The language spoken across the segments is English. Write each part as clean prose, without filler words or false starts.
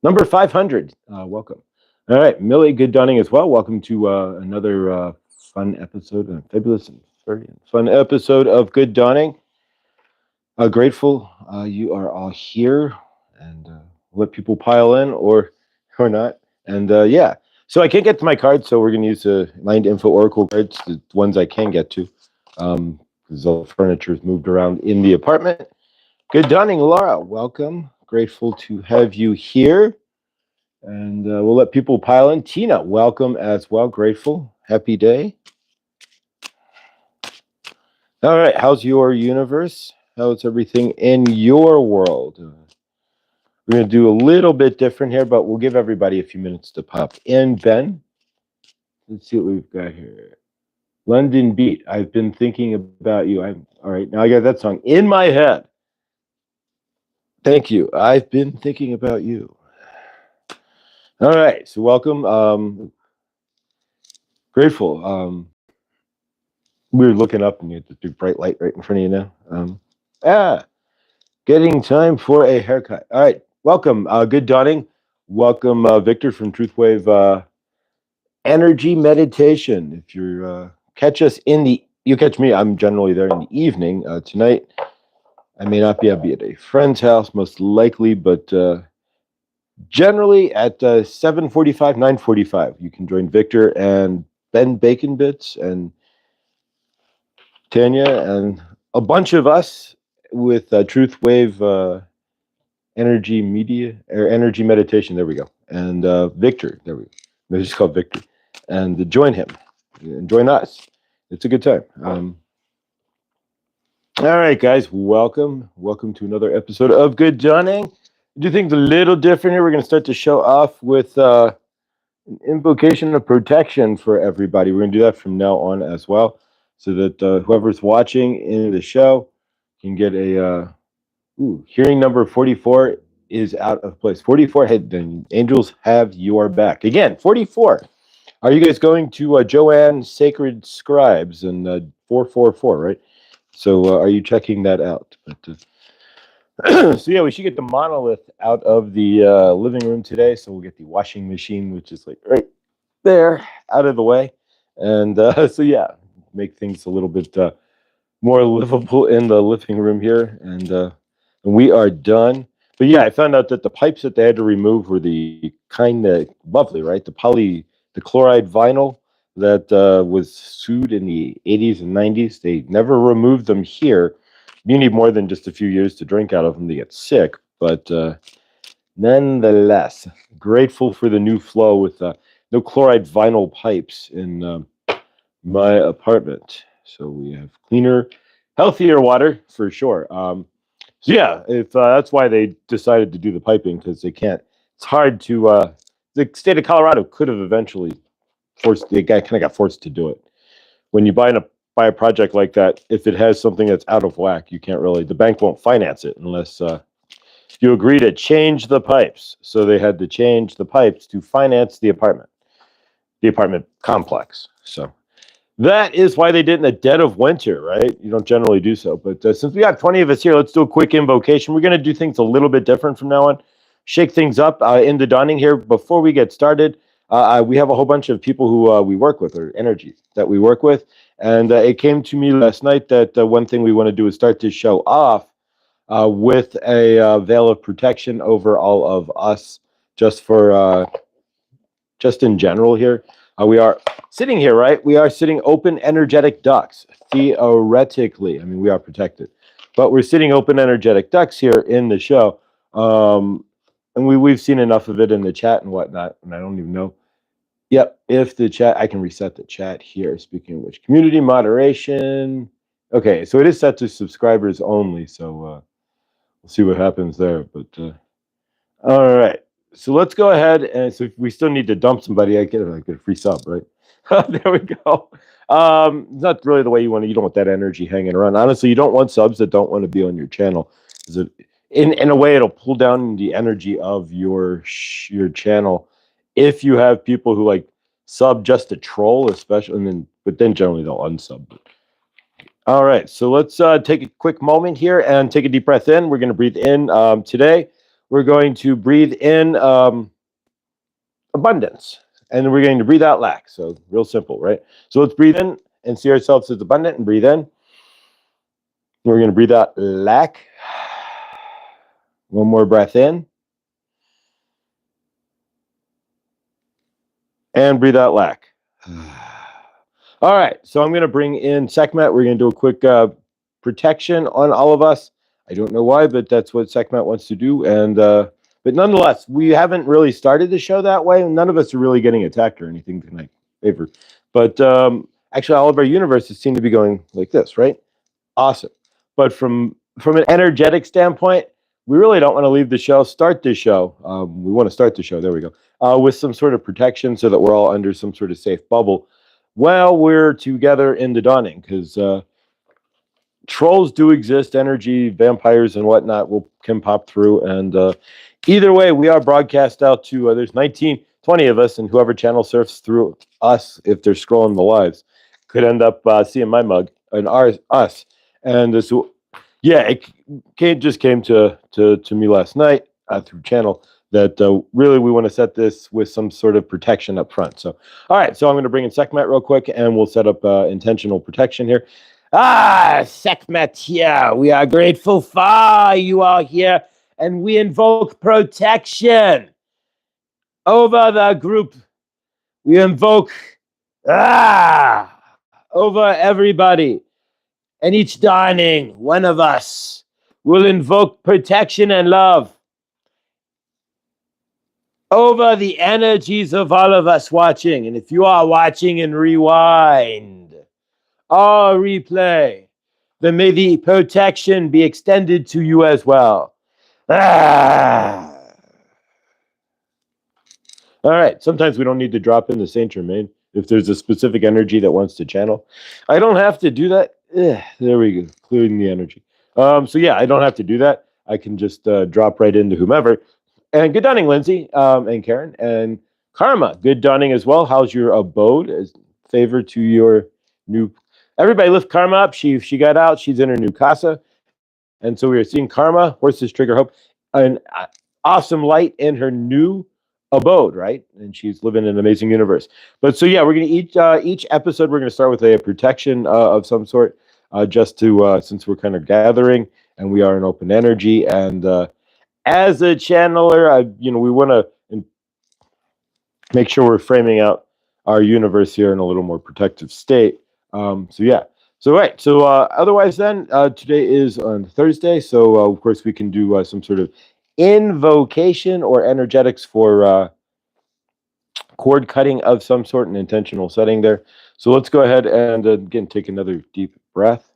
Number 500. Welcome. All right, Millie, good dawning as well. Welcome to another fun episode, fabulous and very fun episode of Good Dawning. Grateful you are all here, and let people pile in or not. And yeah, so I can't get to my cards, so we're going to use the Mind Info Oracle cards, the ones I can get to, because all the furniture is moved around in the apartment. Good dawning, Laura. Welcome. Grateful to have you here. And we'll let people pile in. Tina, welcome as well. Grateful. Happy day. All right. How's your universe? How's everything in your world? We're going to do a little bit different here, but we'll give everybody a few minutes to pop in. Ben, let's see what we've got here. London Beat. I've been thinking about you. I'm all right. Now I got that song in my head. Thank you. I've been thinking about you. All right. So welcome. Grateful. We were looking up and you had this big bright light right in front of you now. Ah, getting time for a haircut. All right, welcome. Good dawning. Welcome, Victor from Truthwave Energy Meditation. If you catch us you catch me. I'm generally there in the evening. Tonight, I may not be. I'll be at a friend's house, most likely, but generally at 7:45, 9:45, you can join Victor and Ben Bacon Bits and Tanya and a bunch of us with Truth Wave Energy Media or Energy Meditation. There we go. And Victor. There we go. Maybe just called Victor. And join him and join us. It's a good time. All right, guys. Welcome. Welcome to another episode of Good Dawning. Do things a little different here. We're going to start the show off with an invocation of protection for everybody. We're going to do that from now on as well, so that whoever's watching in the show can get a hearing number 44 is out of place. 44, the angels have your back. Again, 44. Are you guys going to Joanne Sacred Scribes and 444, right? So are you checking that out? But, so yeah, we should get the monolith out of the living room today. So we'll get the washing machine, which is like right there, out of the way. And so yeah, make things a little bit more livable in the living room here. And we are done. But yeah, I found out that the pipes that they had to remove were the kind of lovely, right? The chloride vinyl that was sued in the 80s and 90s. They never removed them here. You need more than just a few years to drink out of them to get sick. But nonetheless, grateful for the new flow with no chloride vinyl pipes in my apartment. So we have cleaner, healthier water for sure. So yeah, if that's why they decided to do the piping, because they can't. It's hard to. The state of Colorado could have eventually forced. The guy kind of got forced to do it. When you buy a project like that, if it has something that's out of whack, you can't really. The bank won't finance it unless you agree to change the pipes. So they had to change the pipes to finance the apartment complex. So that is why they did in the dead of winter, right? You don't generally do so. But since we got 20 of us here, let's do a quick invocation. We're going to do things a little bit different from now on. Shake things up in the dawning here. Before we get started, we have a whole bunch of people who we work with, or energy that we work with. And it came to me last night that one thing we want to do is start to show off with a veil of protection over all of us, just for just in general here. We are sitting here, right? We are sitting open energetic ducts. Theoretically, I mean, we are protected, but we're sitting open energetic ducts here in the show. And we've seen enough of it in the chat and whatnot, and I don't even know. Yep, if the chat, I can reset the chat here. Speaking of which, community moderation. Okay, so it is set to subscribers only, so we'll see what happens there. But all right. So let's go ahead, and so if we still need to dump somebody, I get a free sub, right? There we go. It's not really the way you want to. You don't want that energy hanging around. Honestly, you don't want subs that don't want to be on your channel. In a way, it'll pull down the energy of your channel. If you have people who like sub just to troll, especially, but then generally they'll unsub. All right, so let's take a quick moment here and take a deep breath in. We're going to breathe in today. we're going to breathe in abundance, and we're going to breathe out lack. So real simple, right? So let's breathe in and see ourselves as abundant, and breathe in. We're going to breathe out lack. One more breath in. And breathe out lack. All right, so I'm going to bring in Sekhmet. We're going to do a quick protection on all of us. I don't know why, but that's what Sekhmet wants to do. And but nonetheless, we haven't really started the show that way. None of us are really getting attacked or anything tonight. Favor. But actually, all of our universes seem to be going like this, right? Awesome. But from an energetic standpoint, we really don't want to leave the show. Start the show. We want to start the show. There we go. With some sort of protection, so that we're all under some sort of safe bubble while we're together in the dawning. Because trolls do exist, energy, vampires, and whatnot can pop through. And either way, we are broadcast out to there's 19, 20 of us, and whoever channel surfs through us, if they're scrolling the lives, could end up seeing my mug and us. And so, yeah, it just came to me last night through channel that really we want to set this with some sort of protection up front. So, all right, so I'm going to bring in Sekhmet real quick, and we'll set up intentional protection here. Sekhmet here. We are grateful for you all here, and we invoke protection over the group. We invoke over everybody. And each dawning, one of us will invoke protection and love over the energies of all of us watching. And if you are watching and rewind or replay, then may the protection be extended to you as well. All right, sometimes we don't need to drop in the Saint Germain if there's a specific energy that wants to channel. I don't have to do that. There we go, clearing the energy. So yeah, I don't have to do that. I can just drop right into whomever. And good dawning, Lindsay, and Karen, and Karma. Good dawning as well. How's your abode? As favor to your new. Everybody lift Karma up. She got out. She's in her new casa, and so we are seeing Karma. Horses trigger hope. An awesome light in her new abode, right? And she's living in an amazing universe. But so yeah, we're gonna each episode we're gonna start with a protection of some sort, just to since we're kind of gathering and we are an open energy, and as a channeler, we want to make sure we're framing out our universe here in a little more protective state. So yeah. So right. So otherwise, then today is on Thursday. So of course we can do some sort of invocation or energetics for cord cutting of some sort, an intentional setting there. So let's go ahead and again take another deep breath.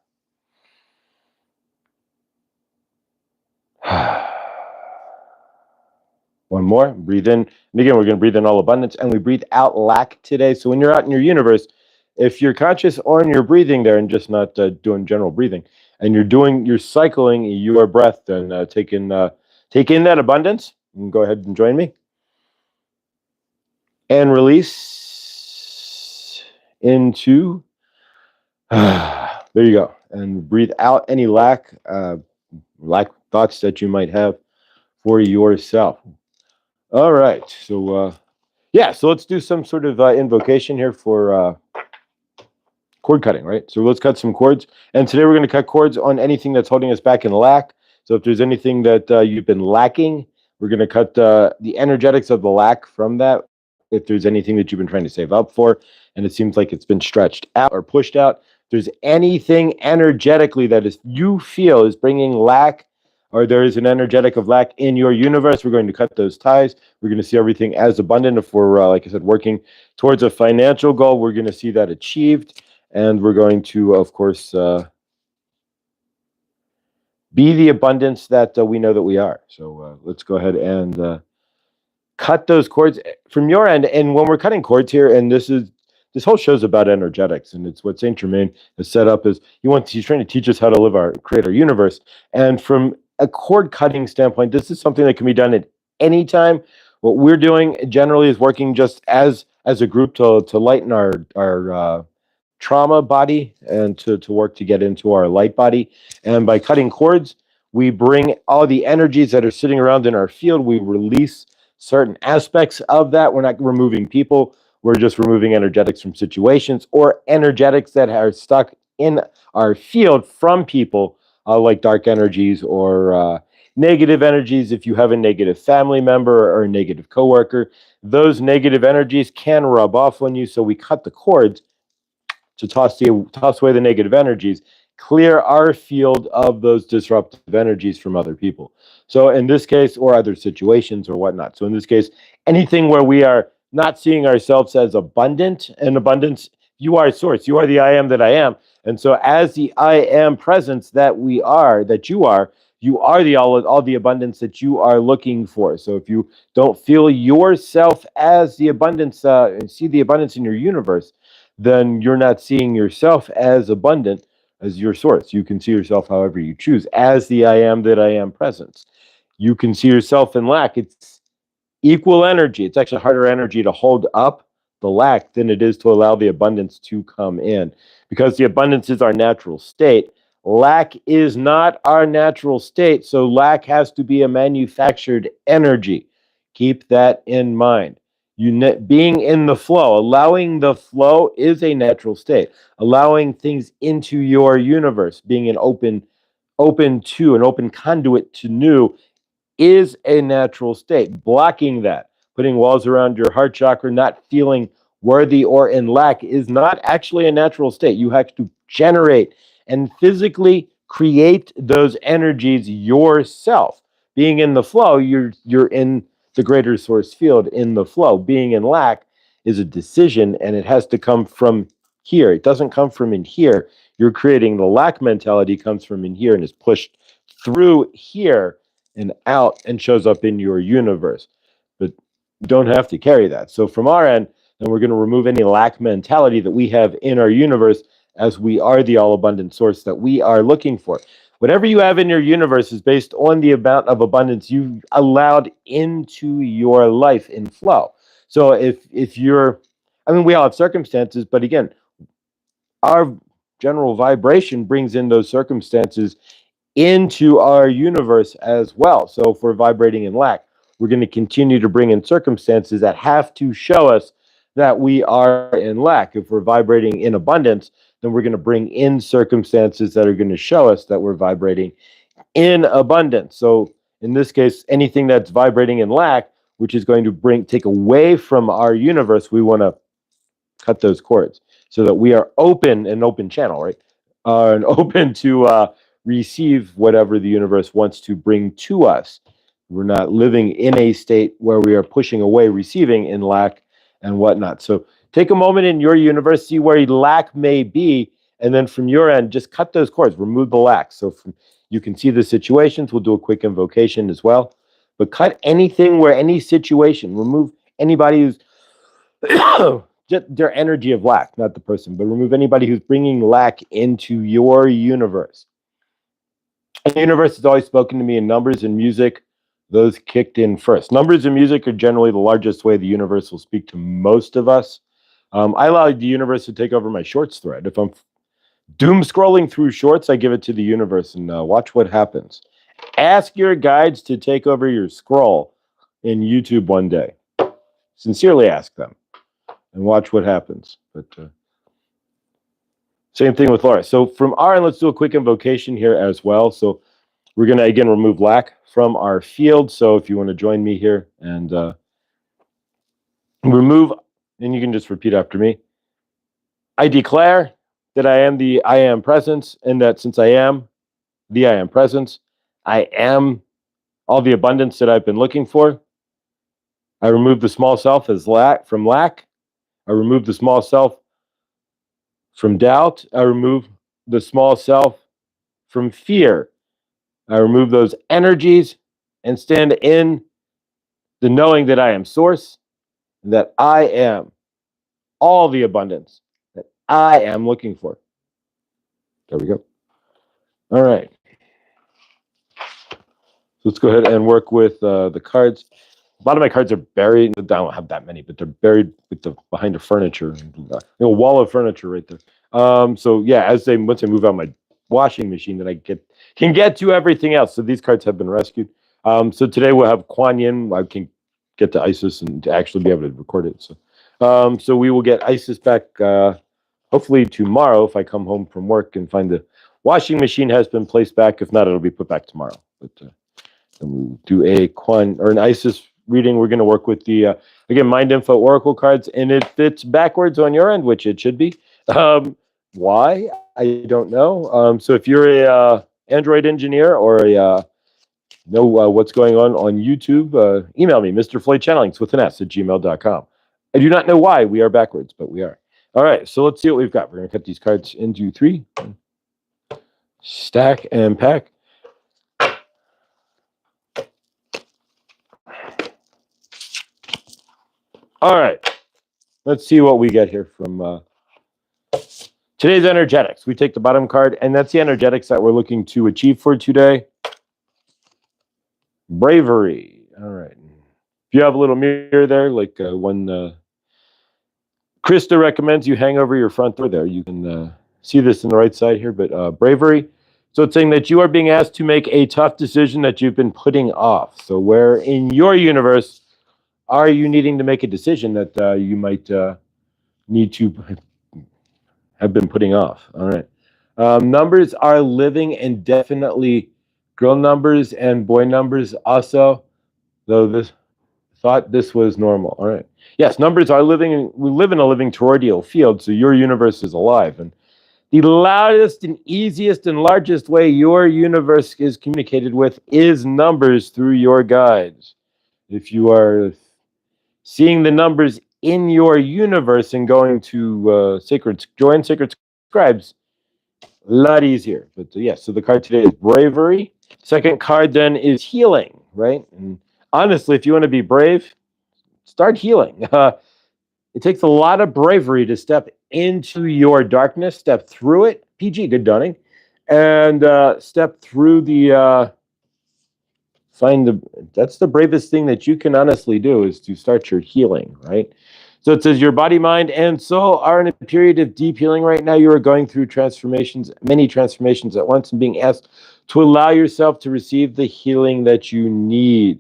One more, breathe in. And again, we're going to breathe in all abundance, and we breathe out lack today. So when you're out in your universe, if you're conscious on your breathing there and just not doing general breathing, and you're cycling your breath, then take in that abundance. And go ahead and join me. And release into, there you go. And breathe out any lack thoughts that you might have for yourself. All right, so yeah, so let's do some sort of invocation here for cord cutting, right? So let's cut some cords, and today we're going to cut cords on anything that's holding us back in lack. So if there's anything that you've been lacking, we're going to cut the energetics of the lack from that. If there's anything that you've been trying to save up for, and it seems like it's been stretched out or pushed out, if there's anything energetically that you feel is bringing lack, or there is an energetic of lack in your universe, we're going to cut those ties. We're going to see everything as abundant. If we're, like I said, working towards a financial goal, we're going to see that achieved. And we're going to, of course, be the abundance that we know that we are. So let's go ahead and cut those cords from your end. And when we're cutting cords here, and this whole show's about energetics, and it's what Saint Germain has set up is he's trying to teach us how to create our universe. And from a cord cutting standpoint, this is something that can be done at any time. What we're doing generally is working just as a group to lighten our trauma body and to work to get into our light body. And by cutting cords, We bring all the energies that are sitting around in our field. We release certain aspects of that. We're not removing people. We're just removing energetics from situations or energetics that are stuck in our field from people, like dark energies or negative energies. If you have a negative family member or a negative coworker, those negative energies can rub off on you. So we cut the cords to toss away the negative energies, clear our field of those disruptive energies from other people. So in this case, or other situations or whatnot. So in this case, anything where we are not seeing ourselves as abundant, and abundance, you are source, you are the I am that I am. And so as the I am presence that we are, that you are the all the abundance that you are looking for. So if you don't feel yourself as the abundance, see the abundance in your universe, then you're not seeing yourself as abundant as your source. You can see yourself however you choose, as the I am that I am presence. You can see yourself in lack. It's equal energy. It's actually harder energy to hold up the lack than it is to allow the abundance to come in, because the abundance is our natural state. Lack is not our natural state, so lack has to be a manufactured energy. Keep that in mind. Being in the flow, allowing the flow is a natural state. Allowing things into your universe, being an open to an open conduit to new, is a natural state. Blocking that, putting walls around your heart chakra, not feeling worthy or in lack, is not actually a natural state. You have to generate and physically create those energies yourself. Being in the flow, you're in the greater source field in the flow. Being in lack is a decision, and it has to come from here. It doesn't come from in here. You're creating the lack mentality, comes from in here and is pushed through here and out and shows up in your universe. But you don't have to carry that. So from our end, then we're going to remove any lack mentality that we have in our universe, as we are the all abundant source that we are looking for. Whatever you have in your universe is based on the amount of abundance you've allowed into your life in flow. So if you're, I mean, we all have circumstances, but again, our general vibration brings in those circumstances into our universe as well. So if we're vibrating in lack, we're going to continue to bring in circumstances that have to show us that we are in lack. If we're vibrating in abundance, then we're going to bring in circumstances that are going to show us that we're vibrating in abundance. So in this case, anything that's vibrating in lack, which is going to take away from our universe, we want to cut those cords so that we are an open channel, right? And open to receive whatever the universe wants to bring to us. We're not living in a state where we are pushing away receiving in lack and whatnot. So take a moment in your universe, see where lack may be, and then from your end, just cut those cords, remove the lack. So you can see the situations. We'll do a quick invocation as well. But cut anything where any situation, remove anybody who's just their energy of lack, not the person, but remove anybody who's bringing lack into your universe. And the universe has always spoken to me in numbers and music. Those kicked in first. Numbers and music are generally the largest way the universe will speak to most of us. I allow the universe to take over my shorts thread. If I'm doom scrolling through shorts, I give it to the universe and watch what happens. Ask your guides to take over your scroll in YouTube one day. Sincerely ask them and watch what happens. But same thing with Laura. So from our end, let's do a quick invocation here as well. So we're going to, again, remove lack from our field. So if you want to join me here and remove, and you can just repeat after me. I declare that I am the I am presence, and that since I am the I am presence, I am all the abundance that I've been looking for. I remove the small self as from lack. I remove the small self from doubt. I remove the small self from fear. I remove those energies and stand in the knowing that I am source, and that I am all the abundance that I am looking for. There we go. All right. So let's go ahead and work with the cards. A lot of my cards are buried. I don't have that many, but they're buried with behind the furniture. A wall of furniture right there. So yeah, once I move out my washing machine that I can get to everything else. So these cards have been rescued. So today we'll have Kuan Yin. I can get to Isis and to actually be able to record it. So we will get Isis back hopefully tomorrow if I come home from work and find the washing machine has been placed back. If not, it'll be put back tomorrow. But then we'll do a Kuan or an Isis reading. We're going to work with the again Mind Info Oracle cards, and if it's backwards on your end, which it should be, why I don't know. So if you're a Android engineer or a know what's going on YouTube, email me, Mr. Floyd Channelings with an S at gmail.com. I do not know why we are backwards, but we are. All right, so let's see what we've got. We're going to cut these cards into 3. Stack and pack. All right, let's see what we get here from today's energetics. We take the bottom card, and that's the energetics that we're looking to achieve for today. Bravery. All right. If you have a little mirror there, like when Krista recommends you hang over your front door there, you can see this on the right side here, but bravery. So it's saying that you are being asked to make a tough decision that you've been putting off. So where in your universe are you needing to make a decision that you might need to have been putting off? All right. Numbers are living and definitely girl numbers and boy numbers also, though this thought this was normal. All right. Yes, numbers are living. We live in a living toroidal field, so your universe is alive. And the loudest and easiest and largest way your universe is communicated with is numbers through your guides. If you are seeing the numbers in your universe and going to join sacred scribes, a lot easier. But yes, so the card today is bravery. Second card then is healing, right? And honestly, if you want to be brave, start healing. It takes a lot of bravery to step into your darkness, step through it. PG, good dawning. And step through the that's the bravest thing that you can honestly do is to start your healing, right? So it says your body, mind, and soul are in a period of deep healing right now. You are going through transformations, many transformations at once, and being asked to allow yourself to receive the healing that you need.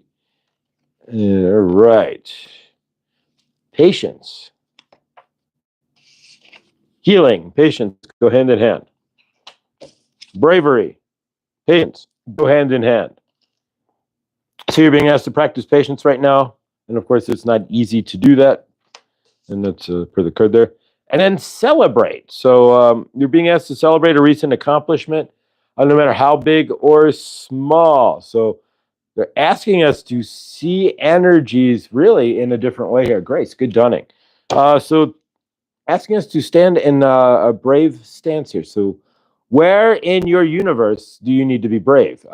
All right. Patience. Healing, patience go hand in hand. Bravery, patience go hand in hand. So you're being asked to practice patience right now. And of course, it's not easy to do that. And that's for the card there. And then celebrate. So you're being asked to celebrate a recent accomplishment, no matter how big or small. So they're asking us to see energies really in a different way here. Grace, good dawning. So asking us to stand in a brave stance here. So where in your universe do you need to be brave?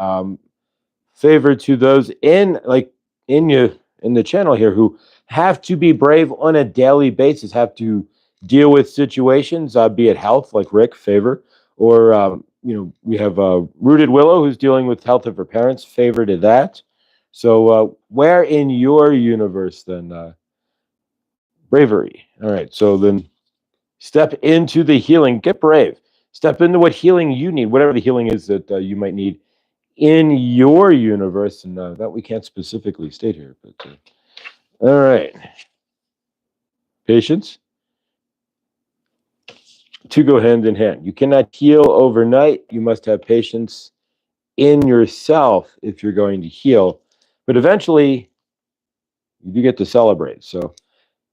Favor to those in the channel here who have to be brave on a daily basis, have to deal with situations, be it health, like Rick, favor, or we have Rooted Willow who's dealing with health of her parents, favor to that. So where in your universe then bravery? All right, so then step into the healing, get brave, step into what healing you need, whatever the healing is that you might need in your universe, and that we can't specifically state here, but all right. Patience to go hand in hand. You cannot heal overnight. You must have patience in yourself if you're going to heal, but eventually you do get to celebrate. So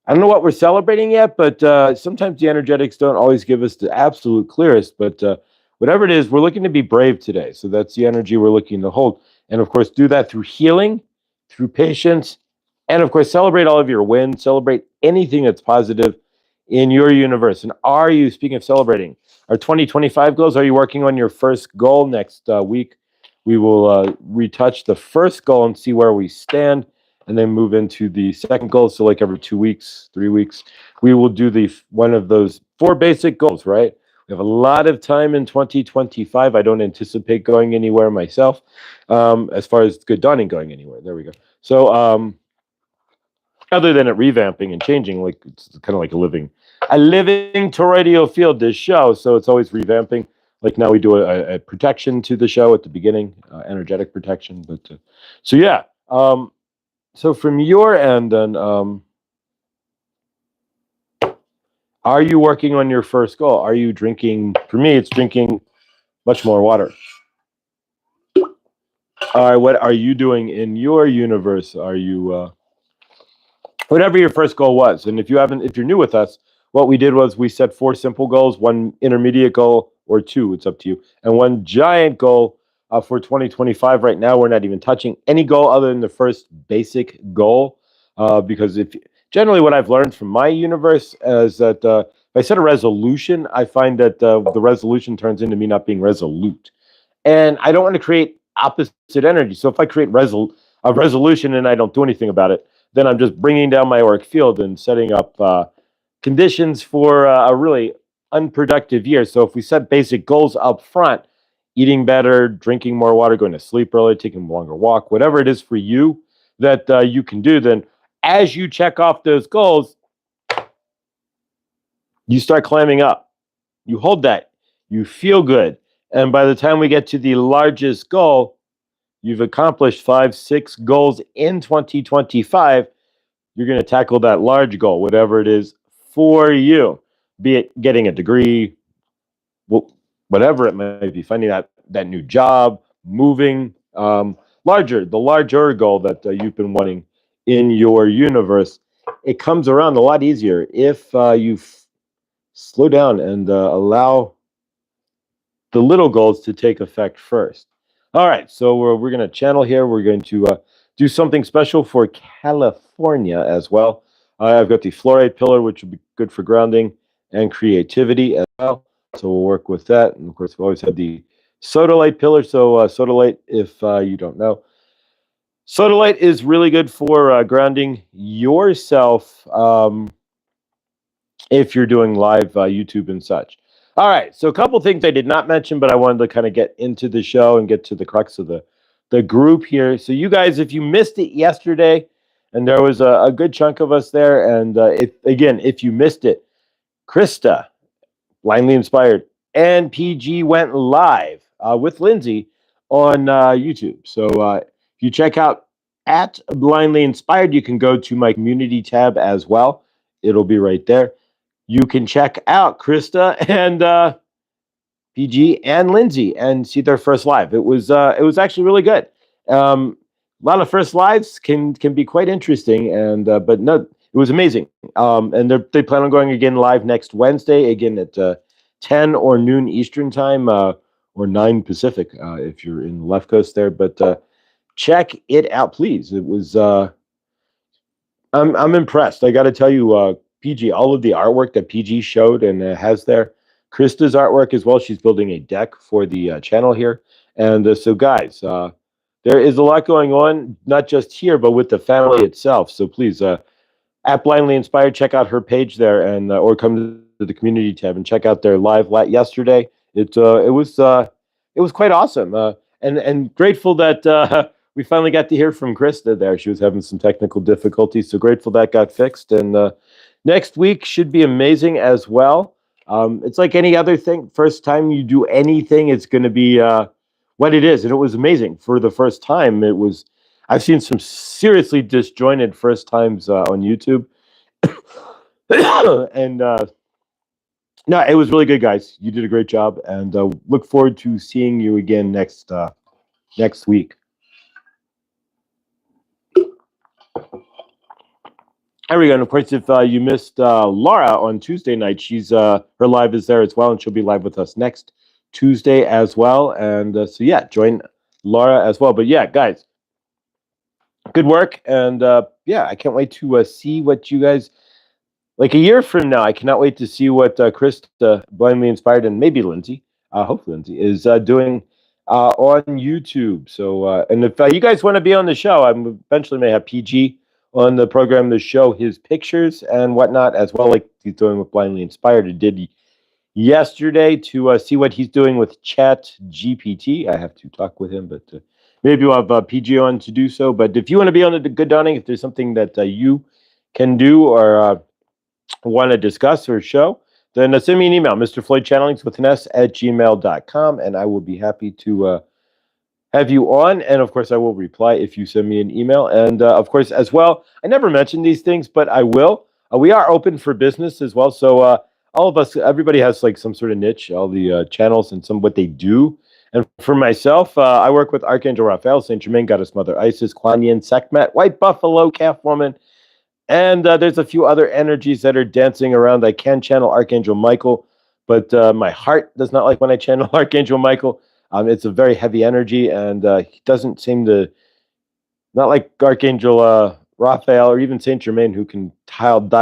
I don't know what we're celebrating yet, but sometimes the energetics don't always give us the absolute clearest, but whatever it is, we're looking to be brave today. So that's the energy we're looking to hold. And of course, do that through healing, through patience, and of course, celebrate all of your wins, celebrate anything that's positive in your universe. And are you, speaking of celebrating, our 2025 goals, are you working on your first goal next week? We will retouch the first goal and see where we stand, and then move into the second goal. So like every 2 weeks, 3 weeks, we will do one of those 4 basic goals, right? We have a lot of time in 2025. I don't anticipate going anywhere myself, as far as good dawning going anywhere. There we go. So other than it revamping and changing, like it's kind of like a living toroidal field, this show. So it's always revamping. like now we do a protection to the show at the beginning, energetic protection. But so yeah. So from your end, then, are you working on your first goal? Are you drinking? For me, it's drinking much more water. All right, what are you doing in your universe? Are you whatever your first goal was? And if you haven't, if you're new with us, what we did was we set 4 simple goals, 1 intermediate goal, or 2, it's up to you, and 1 giant goal for 2025. Right now, we're not even touching any goal other than the first basic goal, because if generally what I've learned from my universe is that if I set a resolution, I find that the resolution turns into me not being resolute. And I don't want to create opposite energy. So if I create a resolution and I don't do anything about it, then I'm just bringing down my auric field and setting up conditions for a really unproductive year. So if we set basic goals up front, eating better, drinking more water, going to sleep early, taking a longer walk, whatever it is for you that you can do, then as you check off those goals, you start climbing up. You hold that. You feel good. And by the time we get to the largest goal, you've accomplished 5, 6 goals in 2025. You're going to tackle that large goal, whatever it is for you, be it getting a degree, whatever it might be, finding that new job, moving, the larger goal that you've been wanting in your universe. It comes around a lot easier if you slow down and allow the little goals to take effect first. All right, so we're going to channel here. We're going to do something special for California as well. I've got the fluoride pillar, which will be good for grounding and creativity as well. So we'll work with that. And of course, we always have the sodalite pillar. So sodalite, if you don't know, sodalite is really good for grounding yourself if you're doing live YouTube and such. All right, so a couple things I did not mention, but I wanted to kind of get into the show and get to the crux of the group here. So you guys, if you missed it yesterday, and there was a good chunk of us there, and if you missed it, Krista, Blindly Inspired, and PG went live with Lindsay on YouTube. So if you check out at Blindly Inspired, you can go to my community tab as well. It'll be right there. You can check out Krista and PG and Lindsay and see their first live. It was actually really good. A lot of first lives can be quite interesting, and but no, it was amazing. And they plan on going again live next Wednesday, again at 10 or noon Eastern time, or 9 Pacific if you're in the left coast there. But check it out, please. It was I'm impressed. I got to tell you. PG, all of the artwork that PG showed and has there, Krista's artwork as well. She's building a deck for the channel here. And so, guys, there is a lot going on, not just here, but with the family itself. So please, at Blindly Inspired, check out her page there, and or come to the community tab and check out their live yesterday. It was quite awesome, and grateful that we finally got to hear from Krista there. She was having some technical difficulties, so grateful that got fixed. And next week should be amazing as well. It's like any other thing. First time you do anything, it's going to be what it is. And it was amazing for the first time. I've seen some seriously disjointed first times on YouTube. And no, it was really good, guys. You did a great job. And look forward to seeing you again next week. There we go. And of course, if you missed Laura on Tuesday night, her live is there as well, and she'll be live with us next Tuesday as well. And so yeah, join Laura as well. But yeah, guys, good work, and yeah, I can't wait to see what you guys like a year from now. I cannot wait to see what Krista, Blindly Inspired, and maybe Lindsay, hopefully Lindsay, is doing on YouTube. So and if you guys want to be on the show, I'm eventually may have PG on the program to show his pictures and whatnot as well, like he's doing with Blindly Inspired. He did yesterday to see what he's doing with Chat GPT. I have to talk with him, but maybe we'll have PG on to do so. But if you want to be on the Good Dawning, if there's something that you can do or want to discuss or show, then send me an email, Mr. Floyd Channelings with an S at gmail.com, and I will be happy to have you on. And of course, I will reply if you send me an email. And of course, as well, I never mention these things, but I will. We are open for business as well. So all of us, everybody has like some sort of niche, all the channels and some what they do. And for myself, I work with Archangel Raphael, Saint Germain, Goddess Mother Isis, Kuan Yin, Sekhmet, White Buffalo, Calf Woman, and there's a few other energies that are dancing around. I can channel Archangel Michael, but my heart does not like when I channel Archangel Michael. It's a very heavy energy, and he doesn't seem to, not like Archangel Raphael or even Saint Germain, who can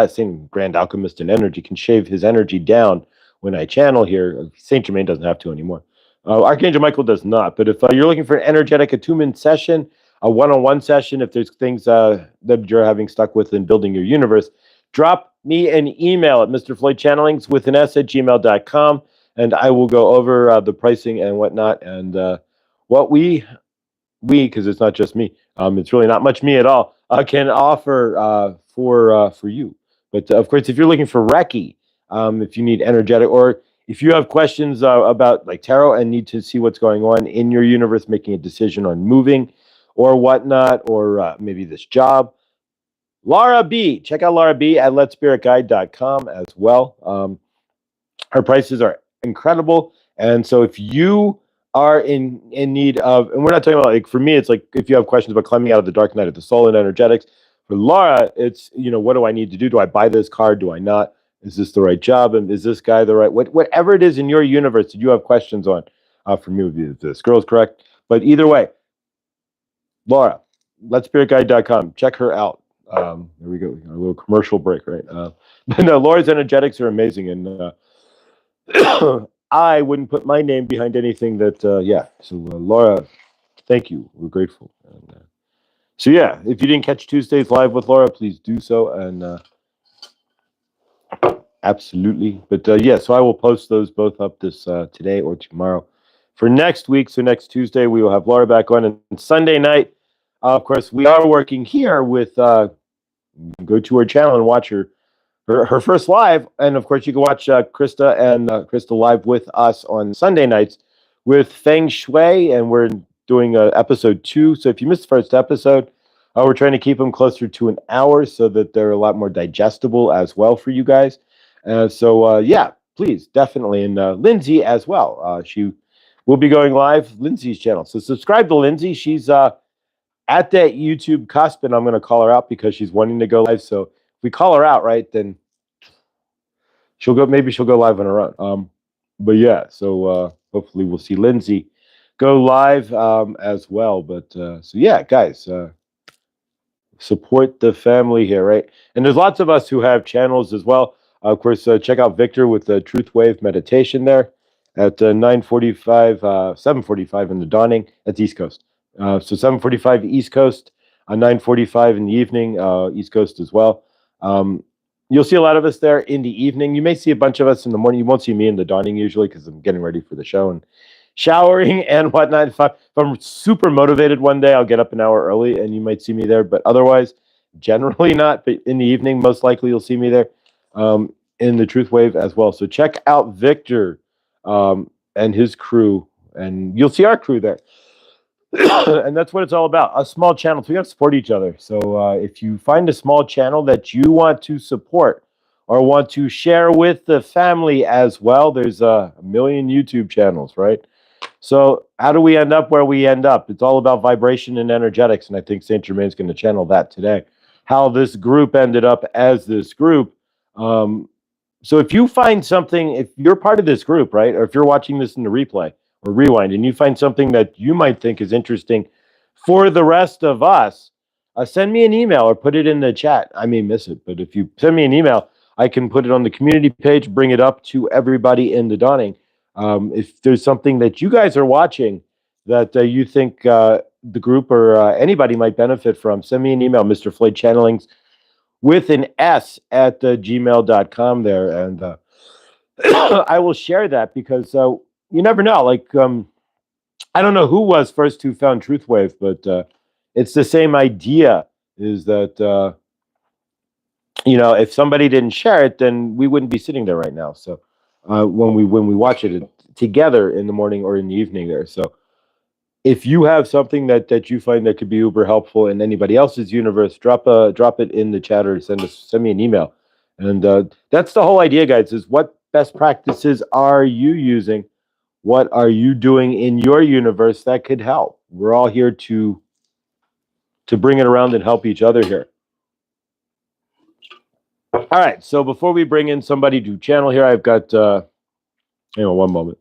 same Grand Alchemist and energy, can shave his energy down when I channel here. Saint Germain doesn't have to anymore. Archangel Michael does not. But if you're looking for an energetic attunement session, a one-on-one session, if there's things that you're having stuck with in building your universe, drop me an email at Mr. Floyd Channelings with an S at gmail.com, and I will go over the pricing and whatnot, and what we, because it's not just me, it's really not much me at all, can offer for you. But of course, if you're looking for Reiki, if you need energetic, or if you have questions about like tarot and need to see what's going on in your universe, making a decision on moving or whatnot, or maybe this job, Laura B. Check out Laura B. at letspiritguide.com as well. Her prices are incredible. And so if you are in need of, and we're not talking about, like, for me, it's like if you have questions about climbing out of the dark night of the soul and energetics. For Laura, it's, what do I need to do? Do I buy this card? Do I not? Is this the right job? And is this guy the right, whatever it is in your universe that you have questions on, for me, if this girl's correct. But either way, Laura, letspiritguide.com. Check her out. There we go. A little commercial break, right? But no, Laura's energetics are amazing. And I wouldn't put my name behind anything that, yeah. So, Laura, thank you. We're grateful. And, so, yeah, if you didn't catch Tuesdays live with Laura, please do so. And absolutely. But, yeah, so I will post those both up this today or tomorrow for next week. So next Tuesday, we will have Laura back on. And Sunday night, of course, we are working here with, go to her channel and watch her first live. And of course, you can watch Krista and Krista live with us on Sunday nights with Feng Shui. And we're doing episode 2. So if you missed the first episode, we're trying to keep them closer to an hour so that they're a lot more digestible as well for you guys. So yeah, please, definitely. And Lindsay as well. She will be going live, Lindsay's channel. So subscribe to Lindsay. She's at that YouTube cusp, and I'm going to call her out because she's wanting to go live. So if we call her out, right, then she'll go. Maybe she'll go live on her own. But yeah, so hopefully we'll see Lindsay go live as well. But so yeah, guys, support the family here, right? And there's lots of us who have channels as well. Of course, check out Victor with the Truth Wave meditation there at 9:45, 7:45 in the dawning. That's East Coast. So 7:45 East Coast, 9:45 in the evening, East Coast as well. You'll see a lot of us there in the evening. You may see a bunch of us in the morning. You won't see me in the dawning usually because I'm getting ready for the show and showering and whatnot. If I'm super motivated one day, I'll get up an hour early and you might see me there. But otherwise, generally not. But in the evening, most likely you'll see me there in the Truth Wave as well. So check out Victor and his crew, and you'll see our crew there. And that's what it's all about. A small channel. So we got to support each other. So if you find a small channel that you want to support or want to share with the family as well, there's a million YouTube channels, right? So how do we end up where we end up? It's all about vibration and energetics. And I think Saint Germain's going to channel that today. How this group ended up as this group. So if you find something, if you're part of this group, right? Or if you're watching this in the replay or rewind and you find something that you might think is interesting for the rest of us, send me an email or put it in the chat. I may miss it, but if you send me an email, I can put it on the community page, bring it up to everybody in the dawning. If there's something that you guys are watching that you think the group or anybody might benefit from, send me an email, Mr. Floyd Channelings with an S at gmail.com there. And I will share that because you never know. Like, I don't know who was first who found Truth Wave, but it's the same idea, is that if somebody didn't share it, then we wouldn't be sitting there right now. So when we watch it together in the morning or in the evening there. So if you have something that you find that could be uber helpful in anybody else's universe, drop it in the chat or send me an email. And that's the whole idea, guys, is what best practices are you using? What are you doing in your universe that could help? We're all here to bring it around and help each other here. All right. So before we bring in somebody to channel here, I've got one moment.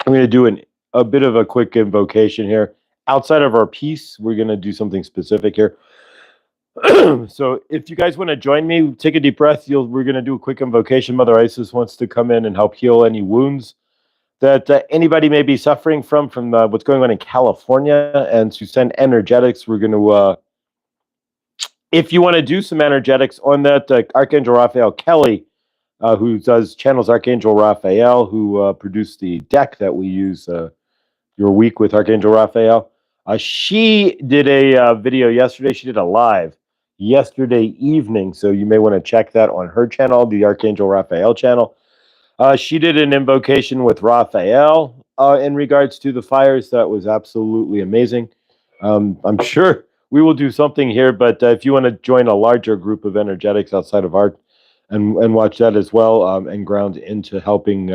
I'm going to do a bit of a quick invocation here. Outside of our piece, we're going to do something specific here. So if you guys want to join me, take a deep breath. We're going to do a quick invocation. Mother Isis wants to come in and help heal any wounds that anybody may be suffering from what's going on in California, and to send energetics. We're going to, if you want to do some energetics on that, Archangel Raphael Kelly, who channels Archangel Raphael, who produced the deck that we use your week with Archangel Raphael. She did a video yesterday. She did a live yesterday evening, so you may want to check that on her channel, the Archangel Raphael channel. She did an invocation with Raphael in regards to the fires. That was absolutely amazing. I'm sure we will do something here, but if you want to join a larger group of energetics outside of art and watch that as well, and ground into helping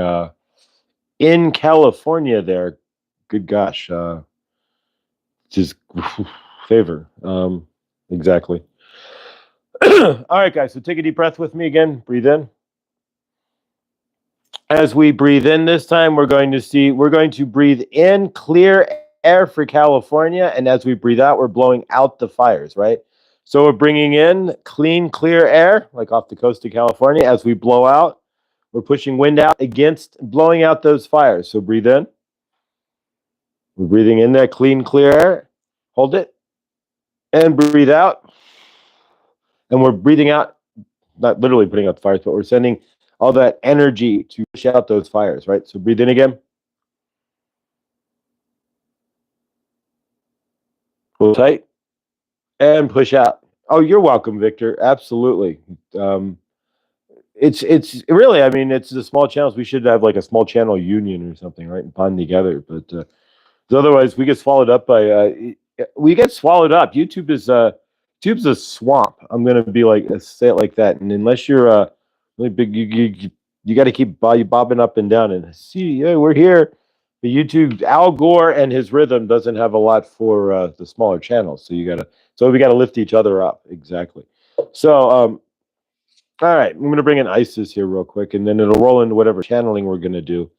in California there, good gosh, just favor. Exactly. All right, guys, so take a deep breath with me again. Breathe in. As we breathe in this time, we're going to breathe in clear air for California, and as we breathe out, we're blowing out the fires, right? So we're bringing in clean, clear air, like off the coast of California. As we blow out, we're pushing wind out against blowing out those fires. So breathe in. We're breathing in that clean, clear air. Hold it. And breathe out. And we're breathing out, not literally putting out the fires, but we're sending all that energy to push out those fires, right? So breathe in again. Pull tight. And push out. Oh, you're welcome, Victor. Absolutely. It's really, I mean, it's the small channels. We should have like a small channel union or something, right? And bond together. But otherwise, we get swallowed up by. We get swallowed up. YouTube's a swamp. I'm gonna be like say it like that. And unless you're really big, you got to keep bobbing up and down and see. Yeah, we're here. The YouTube Al Gore and his rhythm doesn't have a lot for the smaller channels. So we gotta lift each other up. Exactly. So all right, I'm going to bring in Isis here real quick, and then it'll roll into whatever channeling we're going to do.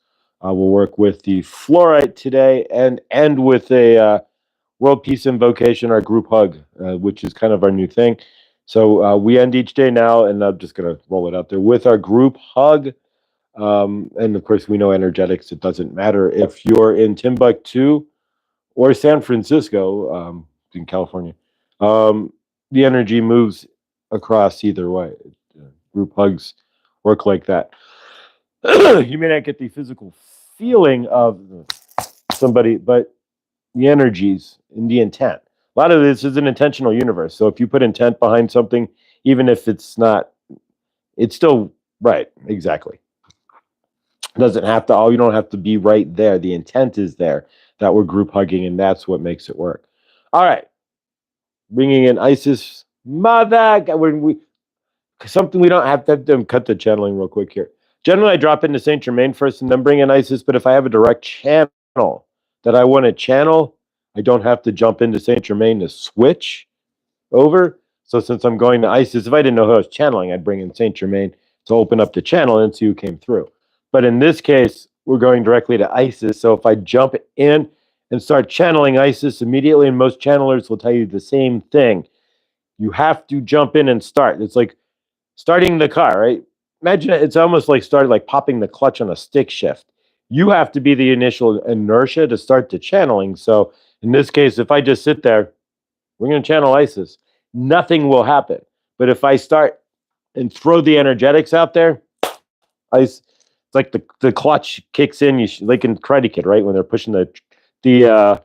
We'll work with the fluorite today and end with a world peace invocation, our group hug, which is kind of our new thing. So we end each day now, and I'm just going to roll it out there with our group hug. And of course, we know energetics. It doesn't matter if you're in Timbuktu or San Francisco, in California. The energy moves across either way. Group hugs work like that. You may not get the physical feeling of somebody, but the energies and the intent. A lot of this is an intentional universe. So if you put intent behind something, even if it's not, it's still right. Exactly. Doesn't have to. You don't have to be right there. The intent is there that we're group hugging, and that's what makes it work. All right. Bringing in Isis. Mother. Something we don't have to cut the channeling real quick here. Generally, I drop into Saint Germain first and then bring in Isis. But if I have a direct channel that I want to channel, I don't have to jump into Saint Germain to switch over. So since I'm going to Isis, if I didn't know who I was channeling, I'd bring in Saint Germain to open up the channel and see who came through. But in this case, we're going directly to Isis. So if I jump in and start channeling Isis immediately, and most channelers will tell you the same thing, you have to jump in and start. It's like starting the car, right? Imagine it's almost like popping the clutch on a stick shift. You have to be the initial inertia to start the channeling. So in this case, if I just sit there, we're going to channel Isis. Nothing will happen. But if I start and throw the energetics out there, it's like the clutch kicks in. Like in Karate Kid, right? When they're pushing the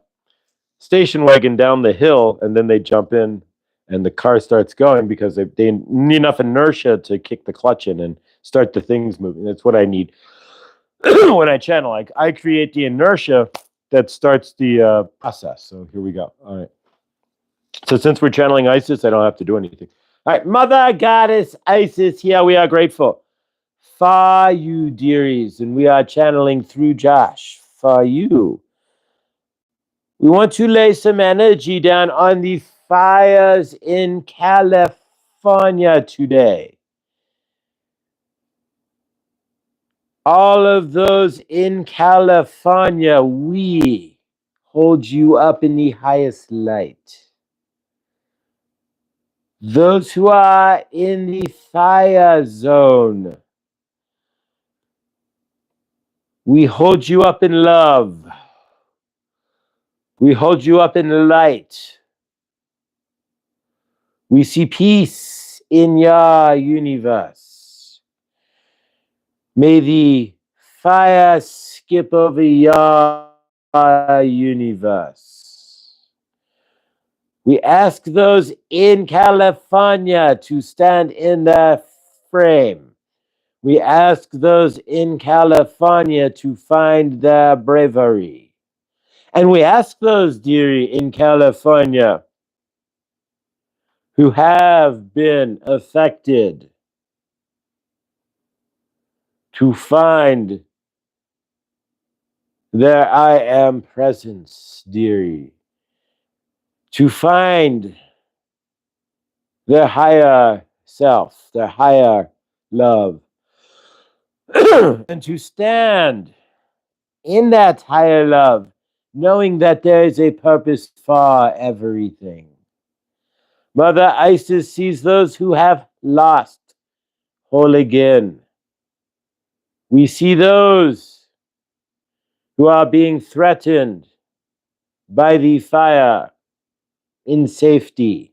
station wagon down the hill, and then they jump in and the car starts going because they need enough inertia to kick the clutch in and start the things moving. That's what I need when I channel. I create the inertia that starts the process. So here we go. All right. So since we're channeling Isis, I don't have to do anything. All right, Mother Goddess Isis, here we are grateful for you, dearies, and we are channeling through Josh for you. We want to lay some energy down on the fires in California today. All of those in California, we hold you up in the highest light. Those who are in the fire zone, we hold you up in love. We hold you up in light. We see peace in your universe. May the fire skip over your universe. We ask those in California to stand in their frame. We ask those in California to find their bravery. And we ask those, dearie, in California who have been affected to find their I am presence, dearie, to find their higher self, their higher love, and to stand in that higher love, knowing that there is a purpose for everything. Mother Isis sees those who have lost whole again. We see those who are being threatened by the fire in safety.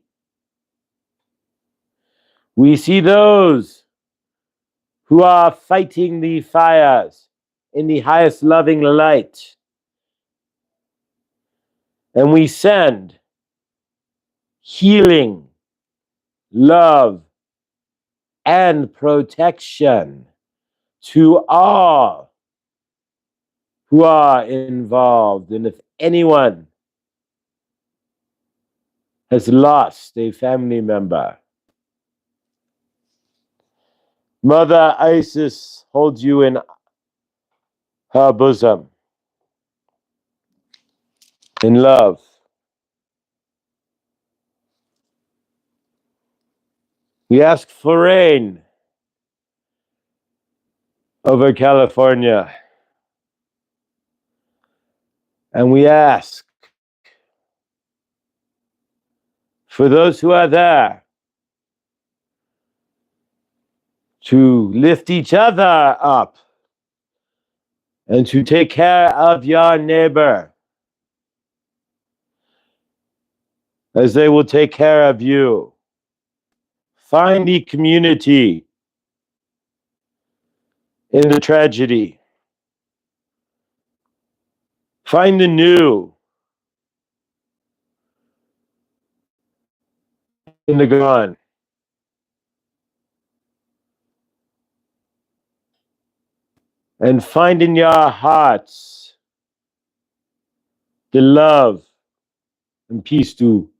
We see those who are fighting the fires in the highest loving light. And we send healing, love, and protection to all who are involved. And if anyone has lost a family member, Mother Isis holds you in her bosom in love. We ask for rain over California. And we ask for those who are there to lift each other up and to take care of your neighbor as they will take care of you. Find the community in the tragedy. Find the new in the gone. And find in your hearts the love and peace to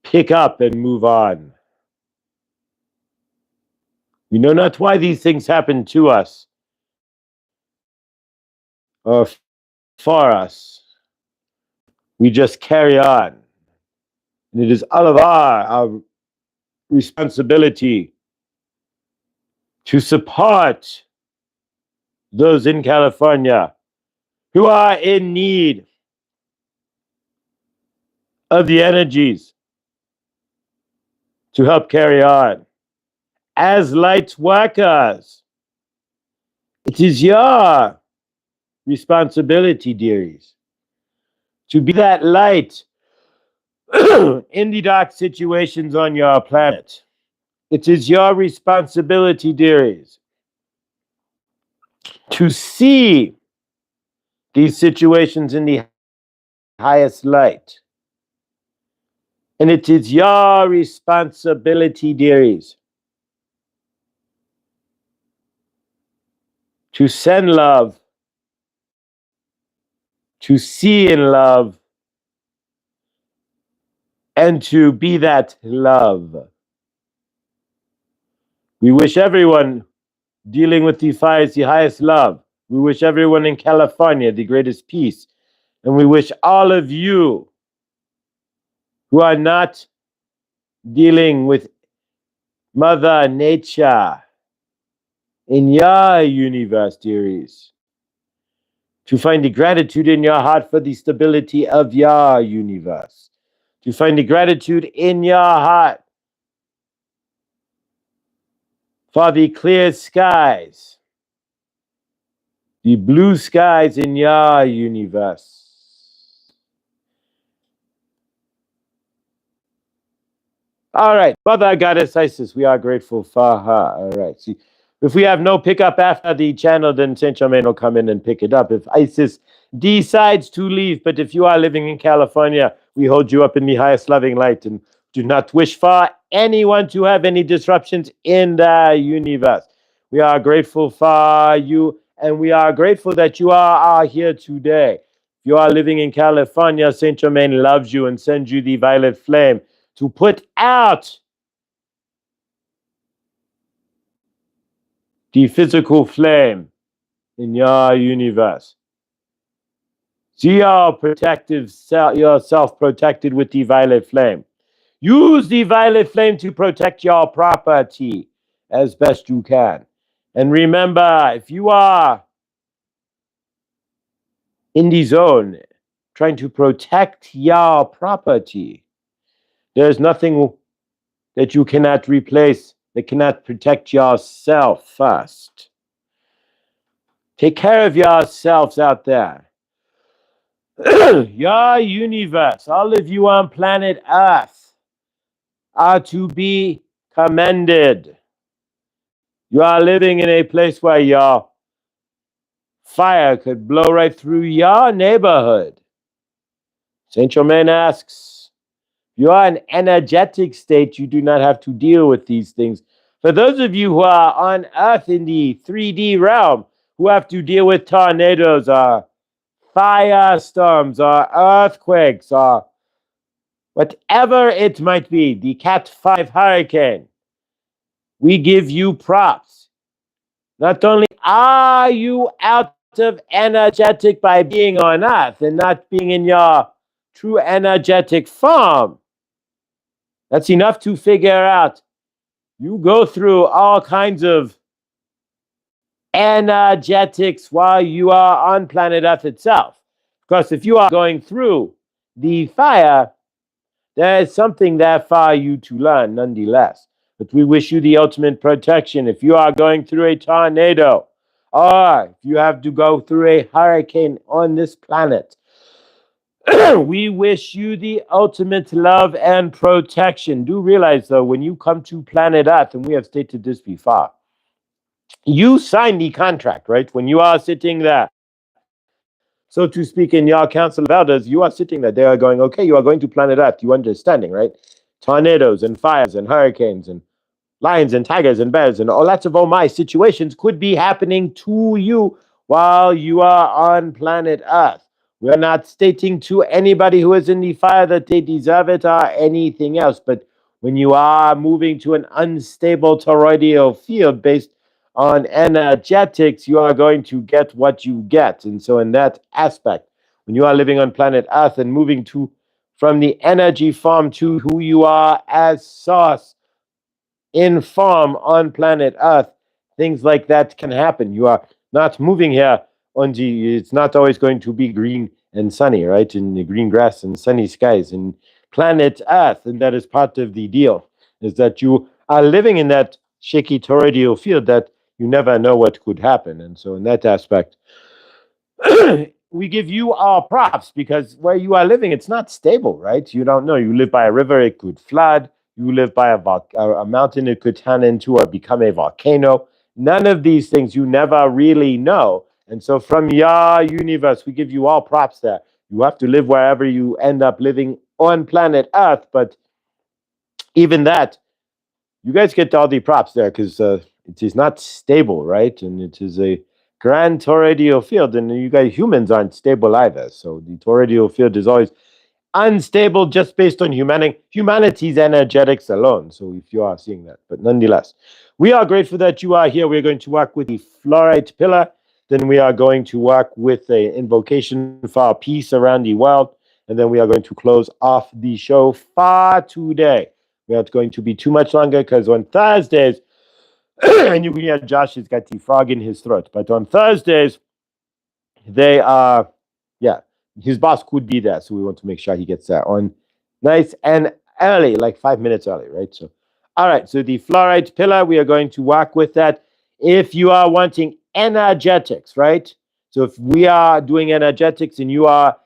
pick up and move on. We know not why these things happen to us or for us. We just carry on. And it is all of our responsibility to support those in California who are in need of the energies to help carry on. As light workers, it is your responsibility, dearies, to be that light in the dark situations on your planet. It is your responsibility, dearies, to see these situations in the highest light And it is your responsibility, dearies, to send love, to see in love, and to be that love. We wish everyone dealing with the fires the highest love. We wish everyone in California the greatest peace. And we wish all of you who are not dealing with Mother Nature in your universe, dearies, to find the gratitude in your heart for the stability of your universe, to find the gratitude in your heart for the clear skies, the blue skies in your universe. All right, Mother Goddess Isis, we are grateful for her. All right, see, if we have no pickup after the channel, then Saint Germain will come in and pick it up. If Isis decides to leave, but if you are living in California, we hold you up in the highest loving light and do not wish for anyone to have any disruptions in the universe. We are grateful for you, and we are grateful that you are here today. If you are living in California, Saint Germain loves you and sends you the violet flame to put out the physical flame in your universe. See your protective yourself protected with the violet flame. Use the violet flame to protect your property as best you can. And remember, if you are in the zone trying to protect your property, there's nothing that you cannot replace that cannot protect yourself first. Take care of yourselves out there. Your universe, all of you on planet Earth, are to be commended. You are living in a place where your fire could blow right through your neighborhood. Saint Germain asks, you are an energetic state, you do not have to deal with these things. For those of you who are on Earth in the 3D realm, who have to deal with tornadoes or firestorms or earthquakes or whatever it might be, the Cat 5 hurricane, we give you props. Not only are you out of energetic by being on Earth and not being in your true energetic form, that's enough to figure out. You go through all kinds of energetics while you are on planet Earth itself. Because if you are going through the fire, there is something there for you to learn nonetheless. But we wish you the ultimate protection. If you are going through a tornado, or if you have to go through a hurricane on this planet, we wish you the ultimate love and protection. Do realize, though, when you come to planet Earth, and we have stated this before, you sign the contract, right? When you are sitting there, so to speak, in your council of elders, you are sitting there. They are going, okay, you are going to planet Earth. You understanding, right? Tornadoes and fires and hurricanes and lions and tigers and bears and all lots of oh my situations could be happening to you while you are on planet Earth. We are not stating to anybody who is in the fire that they deserve it or anything else. But when you are moving to an unstable toroidal field based on energetics, you are going to get what you get. And so in that aspect, when you are living on planet Earth and moving to from the energy form to who you are as source in form on planet Earth, things like that can happen. You are not moving here on the, it's not always going to be green and sunny, right? In the green grass and sunny skies in planet Earth. And that is part of the deal, is that you are living in that shaky toroidal field that you never know what could happen. And so in that aspect, we give you our props because where you are living, it's not stable, right? You don't know. You live by a river, it could flood. You live by a mountain, it could turn into or become a volcano. None of these things you never really know. And so from your universe, we give you all props there. You have to live wherever you end up living on planet Earth, but even that, you guys get all the props there because it is not stable, right? And it is a grand toroidal field, and you guys humans aren't stable either. So the toroidal field is always unstable just based on humanity's energetics alone. So if you are seeing that, but nonetheless, we are grateful that you are here. We're going to work with the fluorite pillar. Then we are going to work with a invocation for peace around the world. And then we are going to close off the show for today. We are not going to be too much longer because on Thursdays, and you can hear Josh has got the frog in his throat. But on Thursdays, they are, yeah, his boss could be there, so we want to make sure he gets there on nice and early, like 5 minutes early, right? So, all right. So the fluorite pillar, we are going to work with that. If you are wanting energetics, right? So if we are doing energetics and you are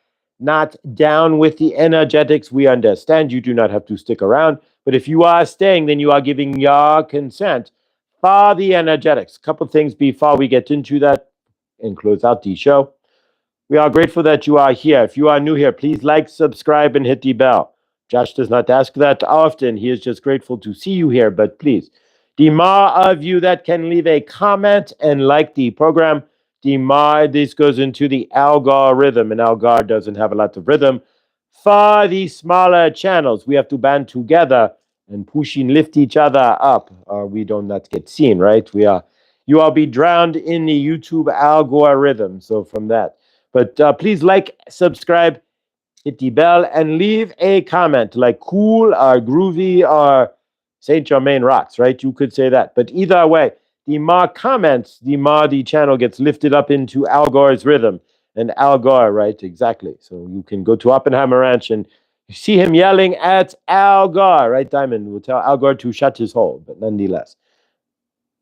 not down with the energetics, we understand. You do not have to stick around. But if you are staying, then you are giving your consent for the energetics. A couple things before we get into that and close out the show. We are grateful that you are here. If you are new here, please like, subscribe, and hit the bell. Josh does not ask that often. He is just grateful to see you here, but please, the more of you that can leave a comment and like the program, the more this goes into the algorithm, and Algar doesn't have a lot of rhythm. For the smaller channels, we have to band together and push and lift each other up, or we do not get seen, right? You all be drowned in the YouTube algorithm. So from that. But please like, subscribe, hit the bell, and leave a comment like cool or groovy or Saint Germain rocks, right? You could say that. But either way, the more comments, the more the channel gets lifted up into Al Gore's rhythm. And Al Gore, right? Exactly. So you can go to Oppenheimer Ranch and you see him yelling at Al Gore, right? Diamond will tell Al Gore to shut his hole, but nonetheless.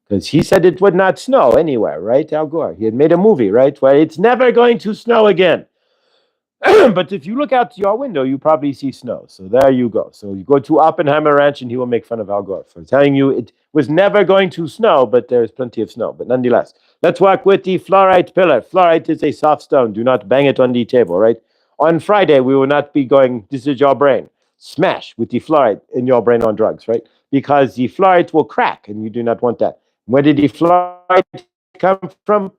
Because he said it would not snow anywhere, right? Al Gore. He had made a movie, right? Where it's never going to snow again. But if you look out your window, you probably see snow. So there you go. So you go to Oppenheimer Ranch and he will make fun of Al Gore for telling you it was never going to snow, but there's plenty of snow. But nonetheless, let's work with the fluorite pillar. Fluorite is a soft stone. Do not bang it on the table, right? On Friday, we will not be going, this is your brain. Smash with the fluorite in your brain on drugs, right? Because the fluorite will crack and you do not want that. Where did the fluorite come from?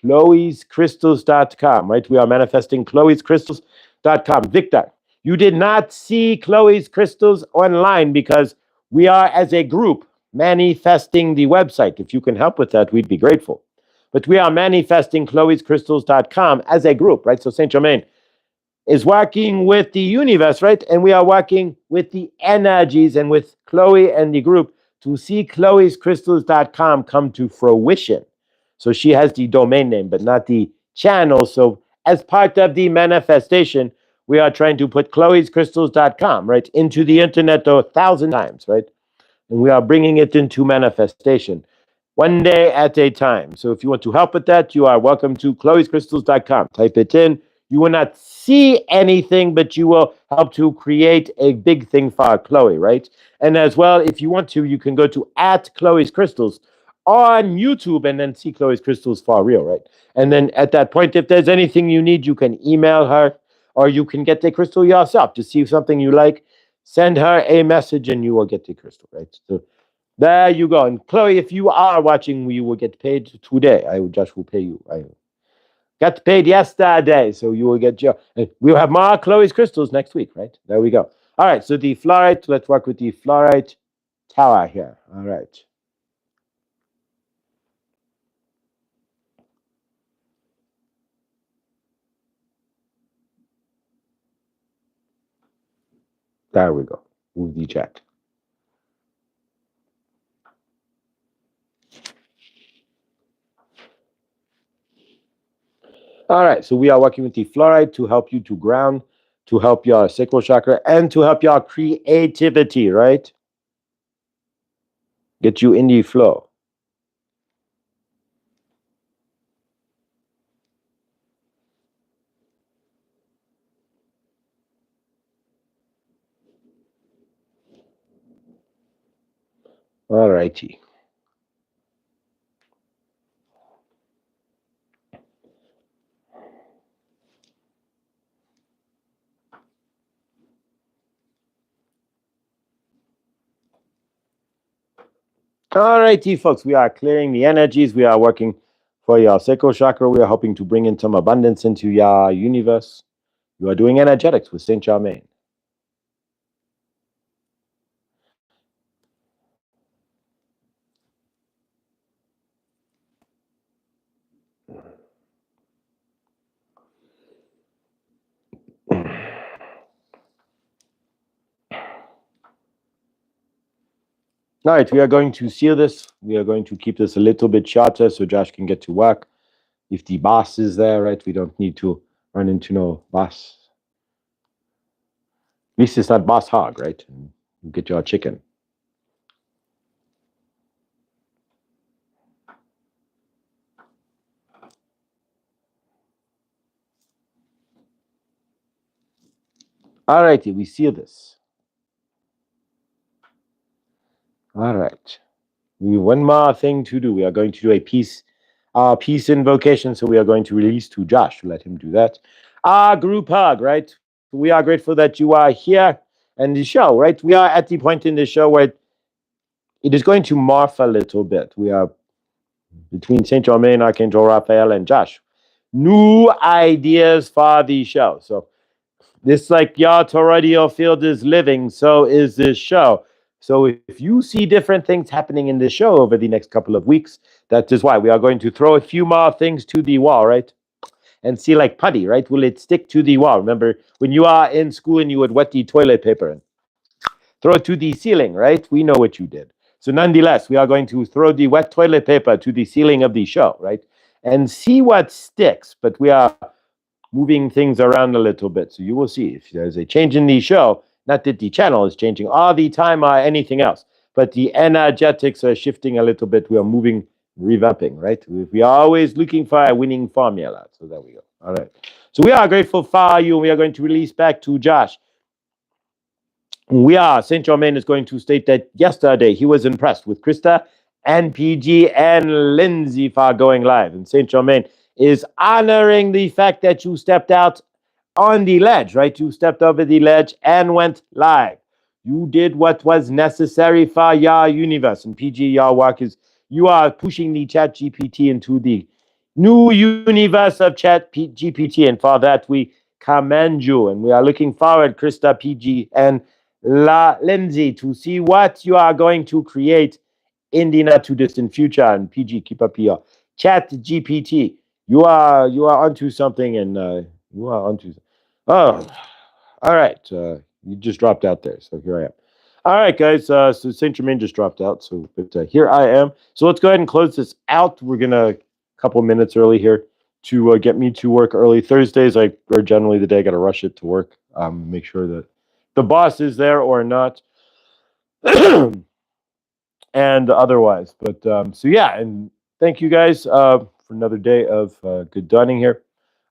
Chloe'sCrystals.com, right? We are manifesting Chloe'sCrystals.com. Victor, you did not see Chloe's Crystals online because we are, as a group, manifesting the website. If you can help with that, we'd be grateful. But we are manifesting Chloe'sCrystals.com as a group, right? So Saint Germain is working with the universe, right? And we are working with the energies and with Chloe and the group to see Chloe'sCrystals.com come to fruition. So she has the domain name, but not the channel. So as part of the manifestation, we are trying to put Chloe'sCrystals.com, right, into the internet 1,000 times, right? And we are bringing it into manifestation one day at a time. So if you want to help with that, you are welcome to Chloe'sCrystals.com. Type it in. You will not see anything, but you will help to create a big thing for Chloe, right? And as well, if you want to, you can go to @Chloe'sCrystals on YouTube and then see Chloe's Crystals for real, right? And then at that point, if there's anything you need, you can email her or you can get the crystal yourself to see something you like. Send her a message and you will get the crystal, right? So there you go. And Chloe, if you are watching, you will get paid today. Josh will pay you. I got paid yesterday, so you will get your. We'll have more Chloe's crystals next week, right? There we go. All right. So the fluorite. Let's work with the fluorite tower here. All right. There we go. Move the chat. All right. So we are working with the fluorite to help you to ground, to help your sacral chakra, and to help your creativity, right? Get you in the flow. All righty. All righty, folks. We are clearing the energies. We are working for your sacral chakra. We are hoping to bring in some abundance into your universe. You are doing energetics with Saint Germain. All right, we are going to seal this. We are going to keep this a little bit shorter so Josh can get to work. If the boss is there, right, we don't need to run into no boss. At least it's not boss hog, right? You get your chicken. All righty, we seal this. All right. One more thing to do. We are going to do a peace invocation. So we are going to release to Josh to let him do that. Group hug, right? We are grateful that you are here and the show, right? We are at the point in the show where it is going to morph a little bit. We are between Saint Germain, Archangel Raphael, and Josh. New ideas for the show. So this, like your toroidal field is living, so is this show. So if you see different things happening in this show over the next couple of weeks, that is why we are going to throw a few more things to the wall, right? And see, like putty, right? Will it stick to the wall? Remember when you are in school and you would wet the toilet paper and throw it to the ceiling, right? We know what you did. So nonetheless, we are going to throw the wet toilet paper to the ceiling of the show, right? And see what sticks. But we are moving things around a little bit. So you will see if there's a change in the show, not that the channel is changing all the time or anything else, but the energetics are shifting a little bit. We are moving, revamping, right? We are always looking for a winning formula. So there we go. All right. So we are grateful for you. We are going to release back to Josh. Saint Germain is going to state that yesterday he was impressed with Krista and PG and Lindsay for going live. And Saint Germain is honoring the fact that you stepped out on the ledge, right? You stepped over the ledge and went live. You did what was necessary for your universe. And PG, your work is you are pushing the Chat GPT into the new universe of Chat GPT. And for that, we commend you. And we are looking forward, Krista, PG, and Lindsay, to see what you are going to create in the not too distant future. And PG, keep up your Chat GPT. You are onto something, and you are onto. Oh, all right. You just dropped out there, so here I am. All right, guys. So Saint Germain just dropped out, so but here I am. So let's go ahead and close this out. We're gonna a couple minutes early here to get me to work early. Thursdays are generally the day I got to rush it to work. Make sure that the boss is there or not. And otherwise. But so yeah, and thank you guys for another day of good dining here.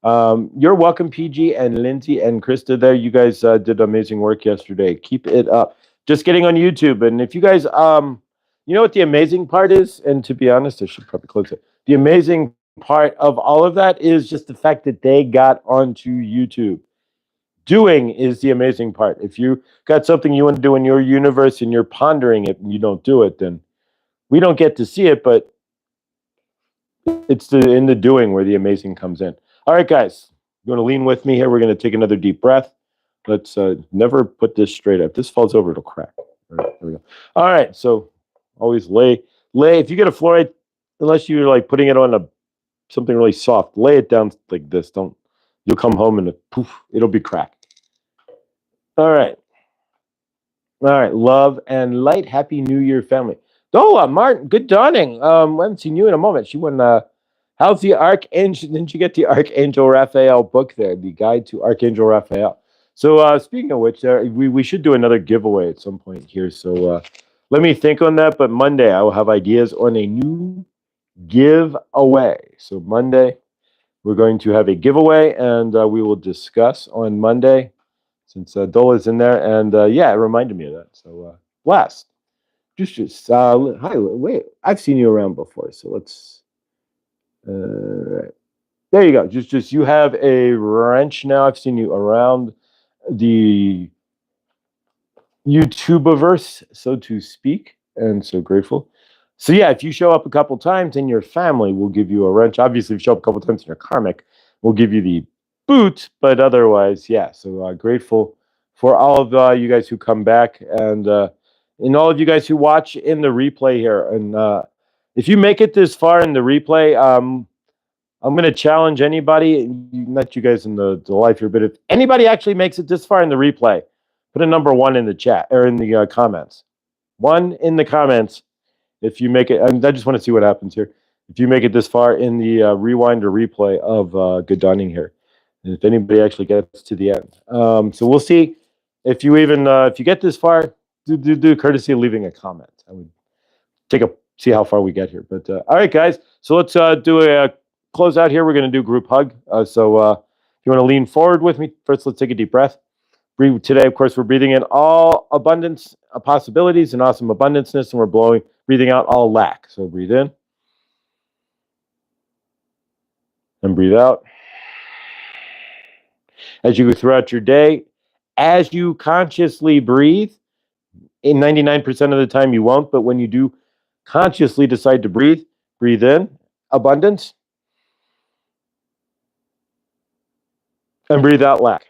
You're welcome, PG and Lindsay and Krista. There, you guys did amazing work yesterday. Keep it up. Just getting on YouTube, and if you guys, you know what the amazing part is, and to be honest, I should probably close it. The amazing part of all of that is just the fact that they got onto YouTube. Doing is the amazing part. If you got something you want to do in your universe and you're pondering it and you don't do it, then we don't get to see it, but it's in the doing where the amazing comes in. All right, guys, you want to lean with me here? We're going to take another deep breath. Let's never put this straight up. If this falls over, it'll crack. All right, there we go. All right, so always lay. If you get a Floyd, unless you're like putting it on something really soft, lay it down like this. You'll come home and poof, it'll be cracked. All right. All right. Love and light. Happy New Year, family. Oh, Martin, good dawning. I haven't seen you in a moment. She won, how's the Archangel? Didn't you get the Archangel Raphael book there? The Guide to Archangel Raphael. So speaking of which, we should do another giveaway at some point here. So let me think on that. But Monday, I will have ideas on a new giveaway. So Monday, we're going to have a giveaway, and we will discuss on Monday, since Dola's in there. And yeah, it reminded me of that. So blast. Just hi, wait, I've seen you around before, so let's right. There you go. Just you have a wrench now. I've seen you around the YouTubeverse, so to speak, and so grateful. So yeah, if you show up a couple times in your family, we'll give you a wrench. Obviously, if you show up a couple times in your karmic, we'll give you the boot. But otherwise, yeah. So grateful for all of you guys who come back and all of you guys who watch in the replay here. And if you make it this far in the replay, I'm going to challenge anybody, not you guys in the live here, but if anybody actually makes it this far in the replay, put a number 1 in the chat or in the comments. 1 in the comments if you make it. I just want to see what happens here. If you make it this far in the rewind or replay of Good Dawning here, and if anybody actually gets to the end. So we'll see if you even, if you get this far, do courtesy of leaving a comment. I would see how far we get here. But all right, guys. So let's do a close out here. We're going to do group hug. So if you want to lean forward with me, first let's take a deep breath. Breathe. Today, of course, we're breathing in all abundance, possibilities, and awesome abundanceness, and we're breathing out all lack. So breathe in and breathe out. As you go throughout your day, as you consciously breathe, in 99% of the time you won't, but when you do consciously decide to breathe in abundance, and breathe out lack.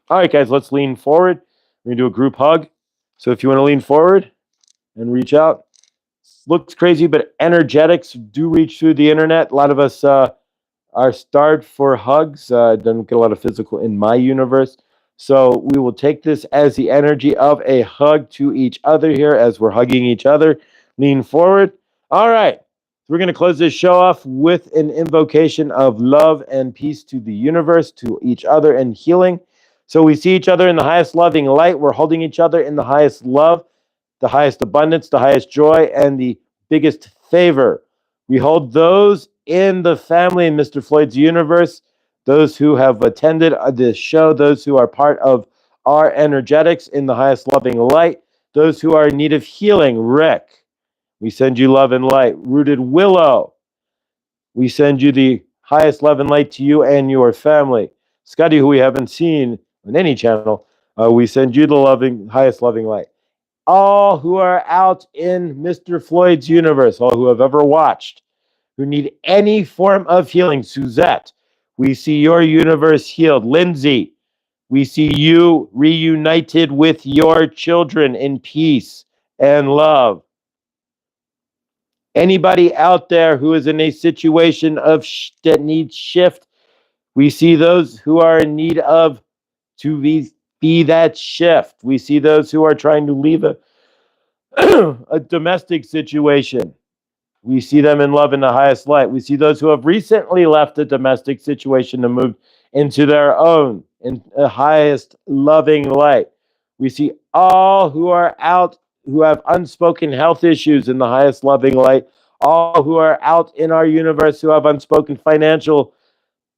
All right, guys, let's lean forward. We're going to do a group hug. So if you want to lean forward and reach out, looks crazy, but energetics do reach through the internet. A lot of us are starved for hugs. Don't get a lot of physical in my universe. So we will take this as the energy of a hug to each other here as we're hugging each other. Lean forward. All right. We're going to close this show off with an invocation of love and peace to the universe, to each other, and healing. So we see each other in the highest loving light. We're holding each other in the highest love, the highest abundance, the highest joy, and the biggest favor. We hold those in the family in Mr. Floyd's universe, those who have attended this show, those who are part of our energetics in the highest loving light, those who are in need of healing. Rick, we send you love and light. Rooted Willow, we send you the highest love and light to you and your family. Scotty, who we haven't seen on any channel, we send you the highest loving light. All who are out in Mr. Floyd's universe, all who have ever watched, who need any form of healing. Suzette, we see your universe healed. Lindsay, we see you reunited with your children in peace and love. Anybody out there who is in a situation of that needs shift, we see those who are in need of to be that shift. We see those who are trying to leave a domestic situation. We see them in love in the highest light. We see those who have recently left a domestic situation and moved into their own in the highest loving light. We see all who are out who have unspoken health issues in the highest loving light. All who are out in our universe who have unspoken financial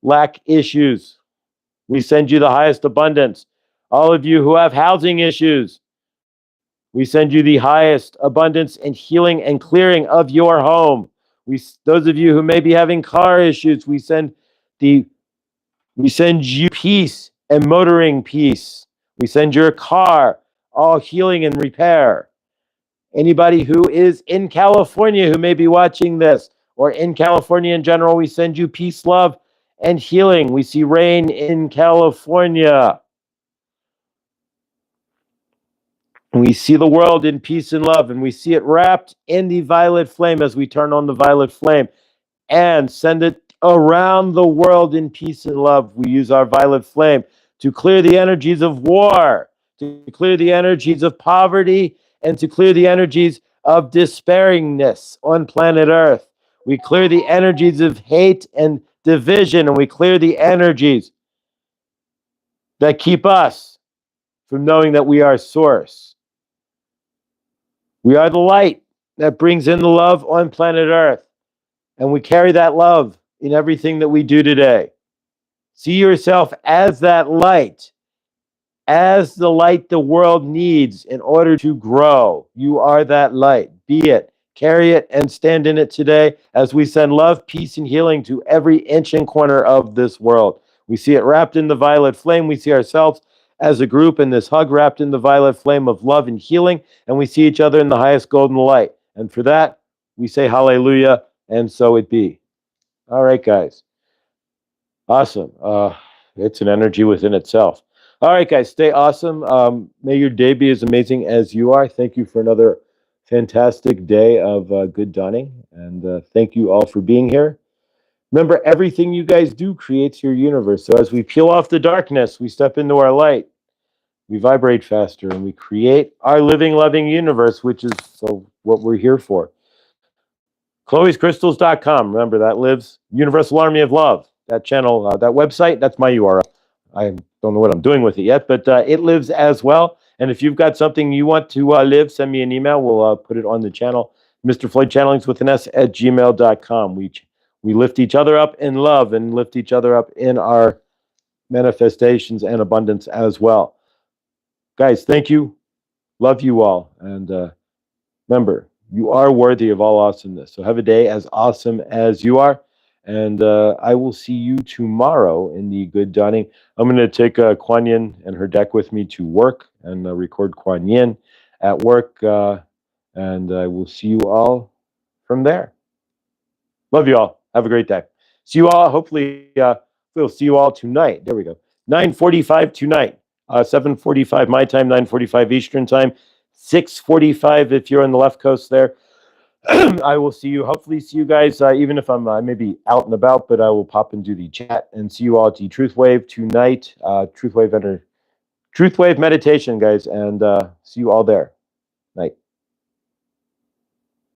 lack issues. We send you the highest abundance. All of you who have housing issues, we send you the highest abundance and healing and clearing of your home. Those of you who may be having car issues, we send you peace and motoring peace. We send your car all healing and repair. Anybody who is in California who may be watching this, or in California in general, we send you peace, love, and healing. We see rain in California. We see the world in peace and love, and we see it wrapped in the violet flame as we turn on the violet flame and send it around the world in peace and love. We use our violet flame to clear the energies of war, to clear the energies of poverty, and to clear the energies of despairingness on planet Earth. We clear the energies of hate and division, and we clear the energies that keep us from knowing that we are source. We are the light that brings in the love on planet Earth, and we carry that love in everything that we do today. See yourself as that light, as the light the world needs in order to grow. You are that light. Be it, carry it, and stand in it today as we send love, peace, and healing to every inch and corner of this world. We see it wrapped in the violet flame. We see ourselves as a group in this hug wrapped in the violet flame of love and healing, and we see each other in the highest golden light. And for that, we say hallelujah, and so it be. All right, guys. Awesome. It's an energy within itself. All right, guys, stay awesome. May your day be as amazing as you are. Thank you for another fantastic day of good dawning. And thank you all for being here. Remember, everything you guys do creates your universe. So as we peel off the darkness, we step into our light. We vibrate faster and we create our living, loving universe, which is so what we're here for. Chloe'sCrystals.com. Remember, that lives Universal Army of Love. That channel, that website, that's my URL. I don't know what I'm doing with it yet, but it lives as well. And if you've got something you want to live, send me an email. We'll put it on the channel. Mr. Floyd Channelings with an S at gmail.com. We lift each other up in love and lift each other up in our manifestations and abundance as well. Guys, thank you. Love you all. And remember, you are worthy of all awesomeness. So have a day as awesome as you are. And I will see you tomorrow in the Good Dawning. I'm going to take Kuan Yin and her deck with me to work and record Kuan Yin at work. And I will see you all from there. Love you all. Have a great day. See you all. Hopefully, we'll see you all tonight. There we go. 9:45 tonight. 7:45 my time, 9:45 Eastern time, 6:45 if you're on the left coast there. I will see you. Hopefully, see you guys. Even if I'm maybe out and about, but I will pop into the chat and see you all at the Truth Wave tonight. Truth Wave meditation, guys, and see you all there.